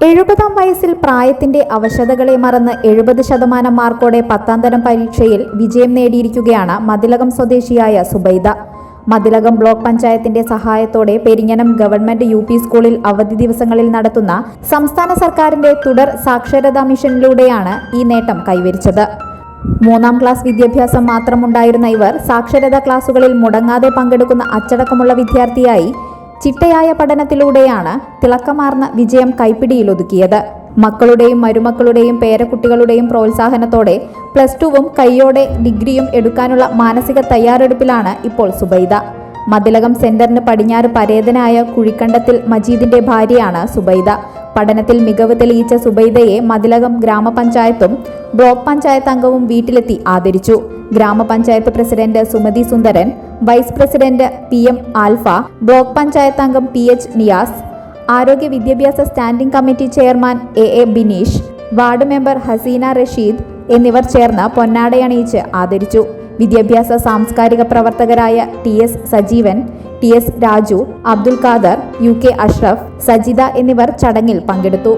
70-ാം വയസ്സിൽ പ്രായത്തിന്റെ അവശതകളെ മറന്ന് 70% മാർക്കോടെ 10ാം തരം പരീക്ഷയിൽ വിജയം നേടിയിരിക്കുകയാണ് മതിലകം സ്വദേശിയായ സുബൈദ. മതിലകം ബ്ലോക്ക് പഞ്ചായത്തിന്റെ സഹായത്തോടെ പെരിഞ്ഞനം ഗവൺമെന്റ് UP സ്കൂളിൽ അവധി ദിവസങ്ങളിൽ നടത്തുന്ന സംസ്ഥാന സർക്കാരിന്റെ തുടർ സാക്ഷരതാ മിഷനിലൂടെയാണ് ഈ നേട്ടം കൈവരിച്ചത്. 3ാം ക്ലാസ് വിദ്യാഭ്യാസം മാത്രമുണ്ടായിരുന്ന ഇവർ സാക്ഷരതാ ക്ലാസുകളിൽ മുടങ്ങാതെ പങ്കെടുക്കുന്ന അച്ചടക്കമുള്ള വിദ്യാർത്ഥിയായി ചിട്ടയായ പഠനത്തിലൂടെയാണ് തിളക്കമാർന്ന വിജയം കൈപ്പിടിയിലൊതുക്കിയത്. മക്കളുടെയും മരുമക്കളുടെയും പേരക്കുട്ടികളുടെയും പ്രോത്സാഹനത്തോടെ +2-വും കൈയോടെ ഡിഗ്രിയും എടുക്കാനുള്ള മാനസിക തയ്യാറെടുപ്പിലാണ് ഇപ്പോൾ സുബൈദ. മതിലകം സെന്ററിന് പടിഞ്ഞാറ് പരേതനായ കുഴിക്കണ്ടത്തിൽ മജീദിന്റെ ഭാര്യയാണ് സുബൈദ. പഠനത്തിൽ മികവ് തെളിയിച്ച സുബൈദയെ മതിലകം ഗ്രാമപഞ്ചായത്തും ബ്ലോക്ക് പഞ്ചായത്ത് അംഗവും വീട്ടിലെത്തി ആദരിച്ചു. ഗ്രാമപഞ്ചായത്ത് president Sumathi Sundaran, vice president PM Alfa, block panchayat അംഗം PH നിയാസ്, ആരോഗ്യ വിദ്യാഭ്യാസ standing committee chairman AA Bineesh, ward member Haseena Rasheed എന്നിവർ ചേർന്ന് പൊന്നാടയണിയിച്ച് ആദരിച്ചു. വിദ്യാഭ്യാസ സാംസ്കാരിക പ്രവർത്തകരായ TS Sajeevan, TS Raju, Abdul Khader, UK Ashraf, Sajitha എന്നിവർ ചടങ്ങിൽ പങ്കെടുത്തു.